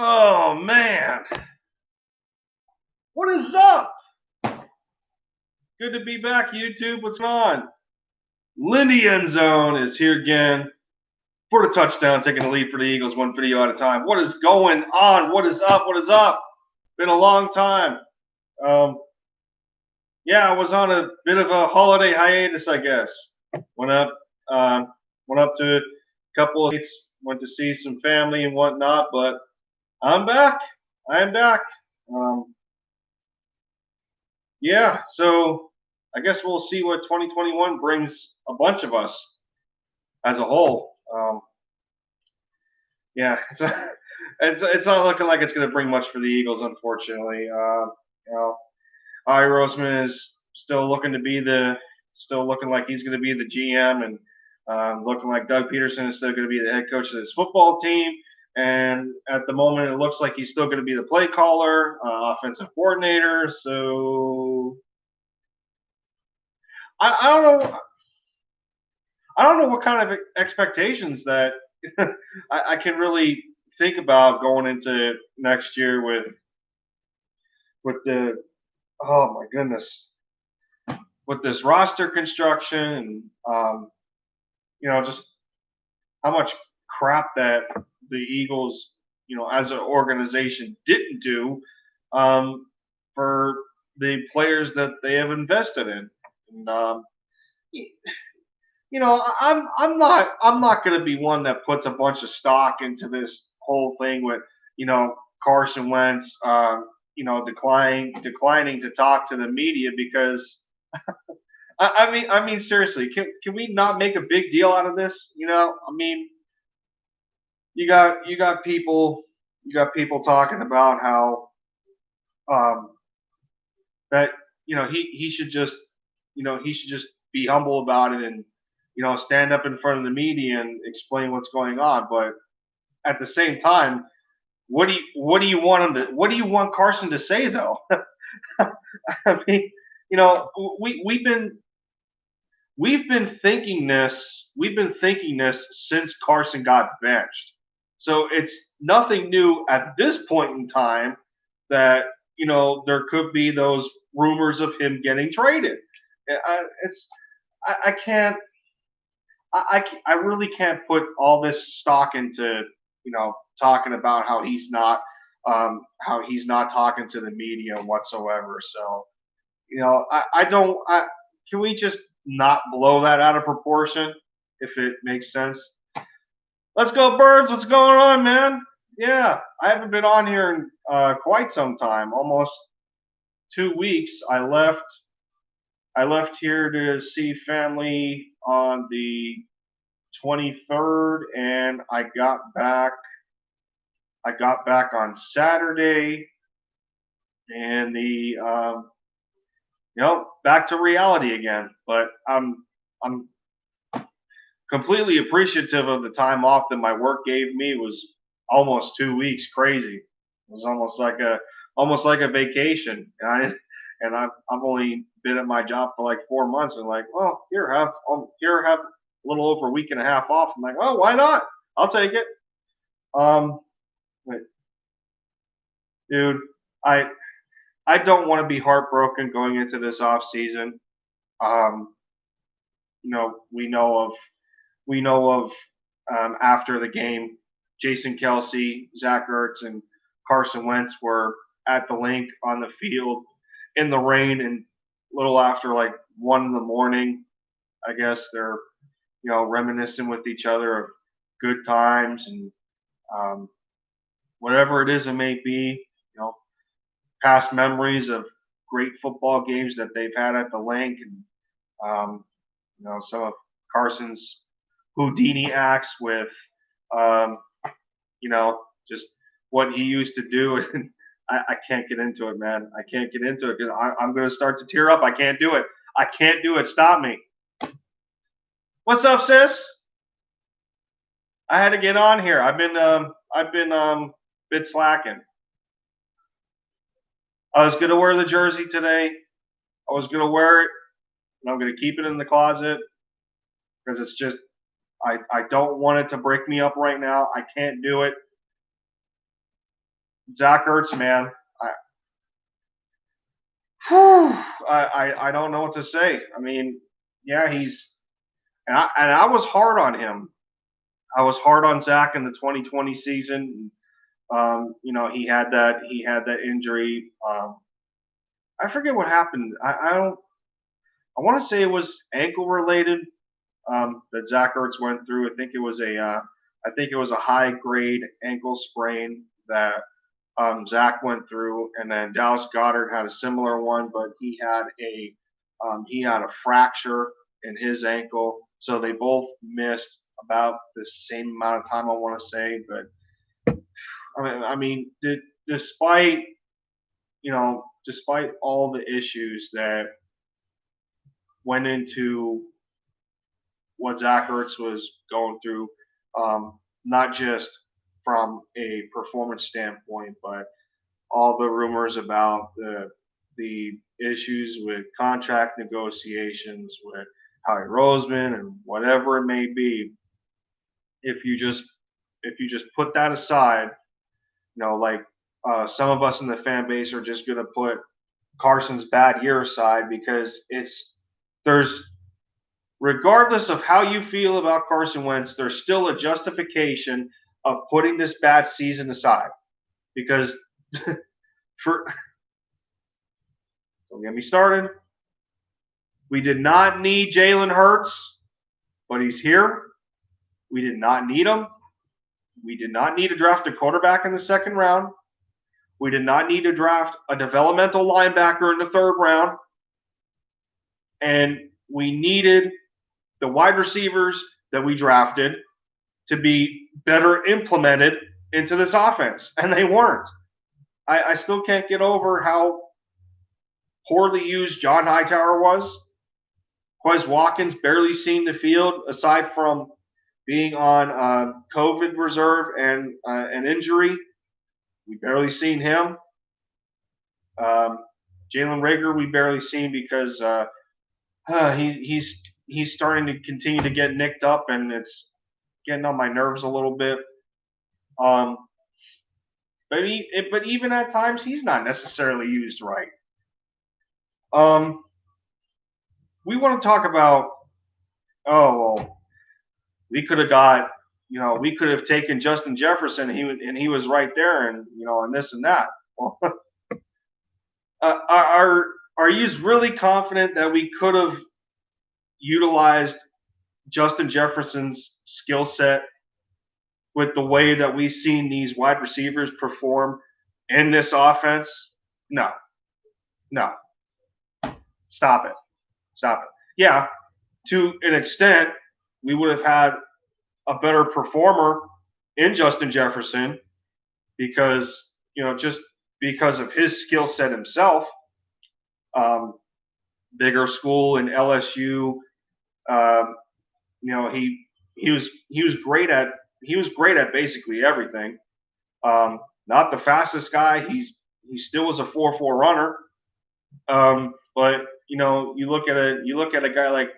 Oh man, what is up? Good to be back, YouTube. What's going on? Lindy End Zone is here again for the touchdown, taking the lead for the Eagles, one video at a time. What is going on? What is up? What is up? Been a long time. Um, yeah, I was on a bit of a holiday hiatus, I guess. Went up, um, went up to a couple of dates, went to see some family and whatnot, but I'm back. I am back. Um, Yeah, so I guess we'll see what 2021 brings a bunch of us as a whole. Yeah, it's not looking like it's going to bring much for the Eagles, unfortunately. You know, Ari Roseman is still looking like he's going to be the GM, and looking like Doug Peterson is still going to be the head coach of this football team. And at the moment, it looks like he's still going to be the play caller, offensive coordinator. So I don't know. I don't know what kind of expectations that I can really think about going into next year with the oh my goodness with this roster construction and just how much crap that the Eagles as an organization didn't do um, for the players that they have invested in. And I'm not going to be one that puts a bunch of stock into this whole thing with Carson Wentz declining to talk to the media because I mean seriously, can we not make a big deal out of this? I mean, you got people talking about how um, that he should just be humble about it and stand up in front of the media and explain what's going on. But at the same time, what do you want Carson to say though? I mean, we've been thinking this since Carson got benched. So it's nothing new at this point in time that there could be those rumors of him getting traded. It's I can't I really can't put all this stock into talking about how he's not talking to the media whatsoever. So I don't. Can we just not blow that out of proportion if it makes sense? Let's go, Birds. What's going on, man? Yeah, I haven't been on here in quite some time, almost 2 weeks. I left here to see family on the 23rd, and I got back. I got back on Saturday, and back to reality again. But I'm completely appreciative of the time off that my work gave me. It was almost 2 weeks. Crazy. It was almost like a vacation. I've only been at my job for like 4 months. And like, well, here have a little over a week and a half off. I'm like, oh, why not? I'll take it. Um, Dude, I I don't want to be heartbroken going into this off season. Um, you know, we know of after the game, Jason Kelsey, Zach Ertz, and Carson Wentz were at the link on the field in the rain, and a little after like 1 in the morning, I guess they're reminiscing with each other of good times and um, whatever it is it may be. You know, past memories of great football games that they've had at the link, and some of Carson's Houdini acts with um, just what he used to do. And I can't get into it, man. I can't get into it because I'm going to start to tear up. I can't do it. I can't do it. Stop me. What's up, sis? I had to get on here. I've been bit slacking. I was gonna wear the jersey today. I was gonna wear it, and I'm gonna keep it in the closet because it's just I don't want it to break me up right now. I can't do it. Zach Ertz, man, I don't know what to say. I mean, yeah, I was hard on him. I was hard on Zach in the 2020 season. He had that injury. I forget what happened. I don't. I want to say it was ankle related that Zach Ertz went through. I think it was a high grade ankle sprain that Zach went through, and then Dallas Goedert had a similar one, but he had a fracture in his ankle, so they both missed about the same amount of time. I want to say, but despite despite all the issues that went into what Zach Ertz was going through, not just from a performance standpoint, but all the rumors about the issues with contract negotiations with Howie Roseman and whatever it may be. If you just put that aside, like some of us in the fan base are just going to put Carson's bad year aside because there's regardless of how you feel about Carson Wentz, there's still a justification of putting this bad season aside because for don't get me started. We did not need Jalen Hurts, but he's here. We did not need him. We did not need to draft a quarterback in the second round. We did not need to draft a developmental linebacker in the third round. And we needed the wide receivers that we drafted to be better implemented into this offense. And they weren't. I still can't get over how poorly used John Hightower was. Quez Watkins barely seen the field aside from being on COVID reserve and an injury. We barely seen him. Jalen Reagor we barely seen because he's starting to continue to get nicked up, and it's getting on my nerves a little bit. But even at times he's not necessarily used right. We want to talk about we could have taken Justin Jefferson and he was right there and this and that. Well, are you really confident that we could have utilized Justin Jefferson's skill set with the way that we've seen these wide receivers perform in this offense? No. Stop it. Yeah, to an extent, we would have had a better performer in Justin Jefferson because, just because of his skill set himself. Bigger school in LSU. He was great at basically everything. Not the fastest guy. He still was a 4.4 runner. But you look at a guy like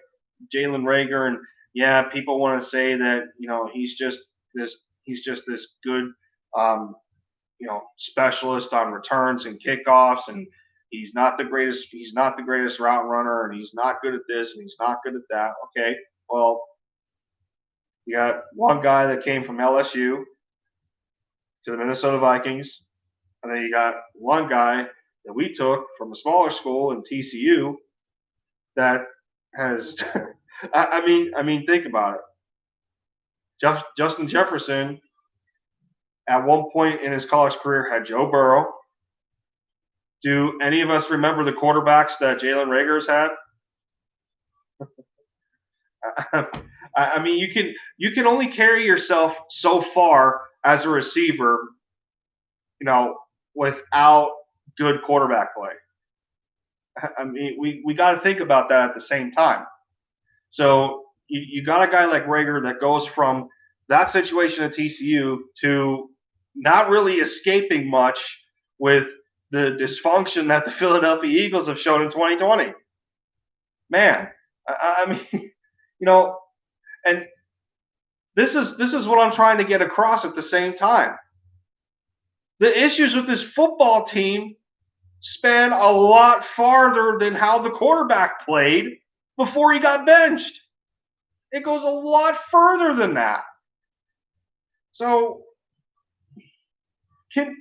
Jalen Reagor, and yeah, people want to say that he's just this good specialist on returns and kickoffs, and he's not the greatest route runner, and he's not good at this, and he's not good at that. Okay, well, you got one guy that came from LSU to the Minnesota Vikings, and then you got one guy that we took from a smaller school in TCU that has I mean think about it. Justin Jefferson at one point in his college career had Joe Burrow. Do any of us remember the quarterbacks that Jalen Reagor's had? I mean, you can only carry yourself so far as a receiver, without good quarterback play. I mean, we got to think about that at the same time. So you got a guy like Reagor that goes from that situation at TCU to not really escaping much with the dysfunction that the Philadelphia Eagles have shown in 2020. Man, I mean, and this is what I'm trying to get across at the same time. The issues with this football team span a lot farther than how the quarterback played before he got benched. It goes a lot further than that. So can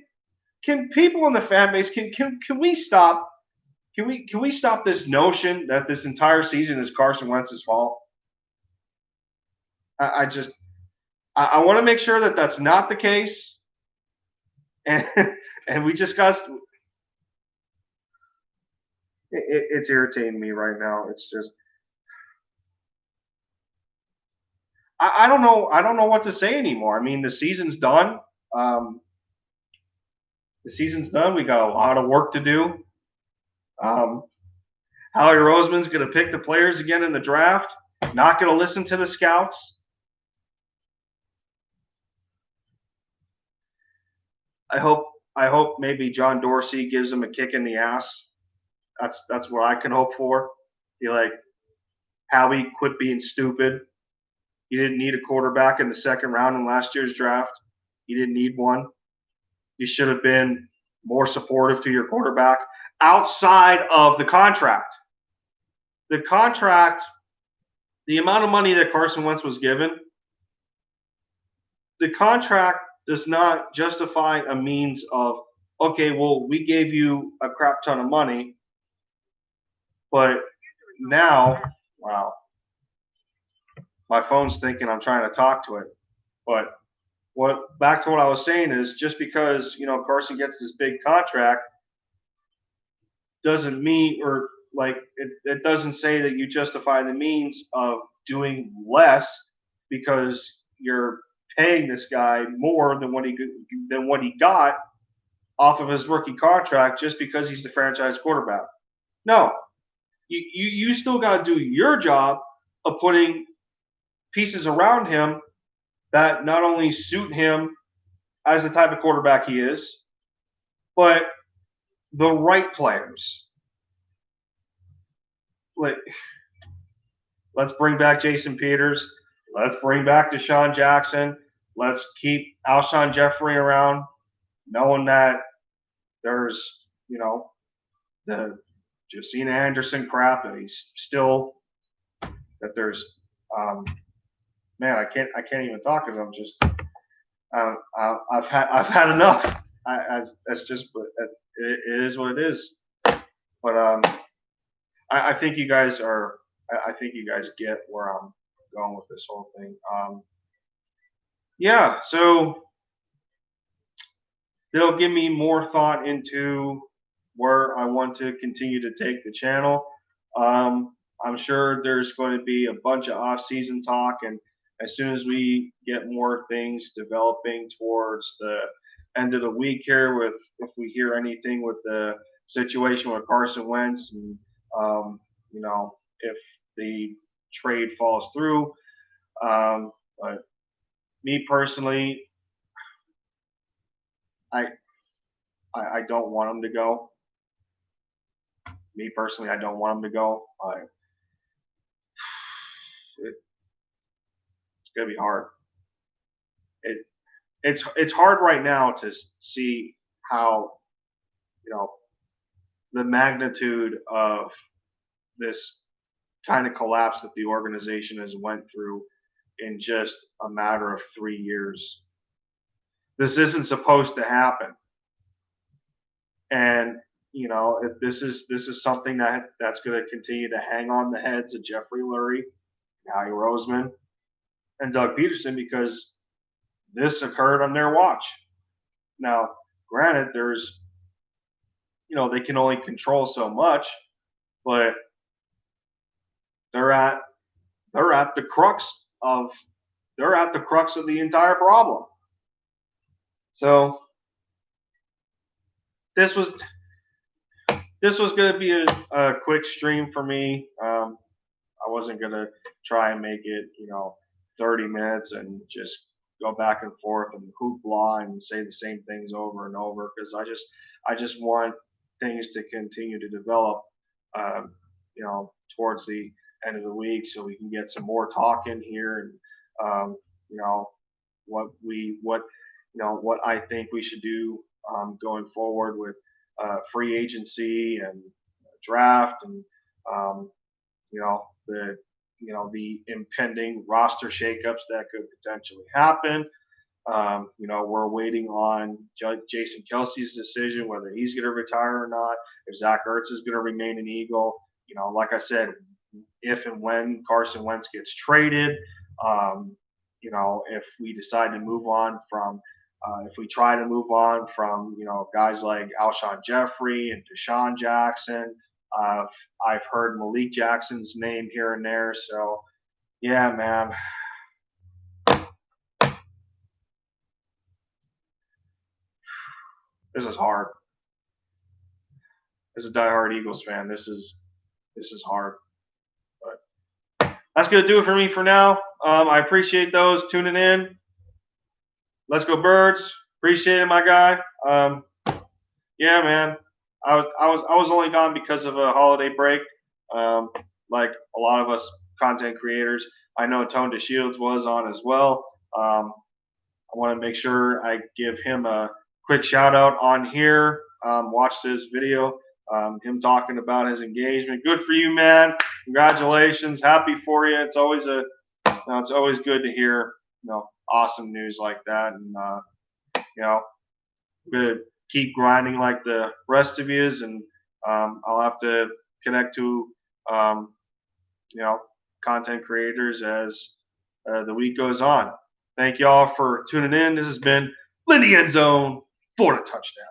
people in the fan base can we stop can we stop this notion that this entire season is Carson Wentz's fault? I just I want to make sure that that's not the case, and and we just got it's irritating me right now. It's just I don't know what to say anymore. I mean the season's done. Um, the season's done. We got a lot of work to do. Um, Howie Roseman's going to pick the players again in the draft. Not going to listen to the scouts. I hope maybe John Dorsey gives him a kick in the ass. That's what I can hope for. Be like, Howie, quit being stupid. You didn't need a quarterback in the second round in last year's draft. You didn't need one. You should have been more supportive to your quarterback outside of the contract. The contract, the amount of money that Carson Wentz was given, the contract does not justify a means of, okay, well, we gave you a crap ton of money, but now, wow, my phone's thinking I'm trying to talk to it. But what back to what I was saying is just because, Carson gets this big contract doesn't mean or like it doesn't say that you justify the means of doing less because you're paying this guy more than what he got off of his rookie contract just because he's the franchise quarterback. No, you still got to do your job of putting pieces around him that not only suit him as the type of quarterback he is, but the right players. Like, let's bring back Jason Peters. Let's bring back Deshaun Jackson. Let's keep Alshon Jeffrey around, knowing that there's, the Josina Anderson crap that he's still that there's man I can't even talk because I'm just I've had enough. That's just it is what it is. But I think you guys are I think you guys get where I'm going with this whole thing. Yeah, so it'll give me more thought into where I want to continue to take the channel. I'm sure there's going to be a bunch of off-season talk, and as soon as we get more things developing towards the end of the week here, with if we hear anything with the situation with Carson Wentz, and if the trade falls through, but me personally, I I don't want him to go. Me personally, I don't want him to go. It's gonna be hard. It it's hard right now to see how you know the magnitude of this kind of collapse that the organization has went through in just a matter of 3 years. This isn't supposed to happen, and if this is something that's going to continue to hang on the heads of Jeffrey Lurie, Howie Roseman, and Doug Peterson because this occurred on their watch. Now, granted, there's they can only control so much, but they're at they're at the crux of the entire problem. So this was going to be a quick stream for me. I wasn't going to try and make it 30 minutes and just go back and forth and hoopla and say the same things over and over because I just want things to continue to develop towards the end of the week so we can get some more talk in here and what I think we should do going forward with free agency and draft and um, you know the the impending roster shakeups that could potentially happen. We're waiting on Jason Kelsey's decision whether he's going to retire or not. If Zach Ertz is going to remain an Eagle, like I said, if and when Carson Wentz gets traded, if we decide to move on from, if we try to move on from, guys like Alshon Jeffrey and Deshaun Jackson, I've heard Malik Jackson's name here and there. So, yeah, man. This is hard. As a diehard Eagles fan, this is hard. But that's gonna do it for me for now. I appreciate those tuning in. Let's go Birds. Appreciate it, my guy. Yeah, man. I was only gone because of a holiday break. Like a lot of us content creators, I know Tone DeShields was on as well. I want to make sure I give him a quick shout out on here. Watch this video. Him talking about his engagement. Good for you, man. Congratulations. Happy for you. It's always it's always good to hear, awesome news like that. And, good. Keep grinding like the rest of yous. And, I'll have to connect to, content creators as the week goes on. Thank you all for tuning in. This has been Lindy End Zone for the touchdown.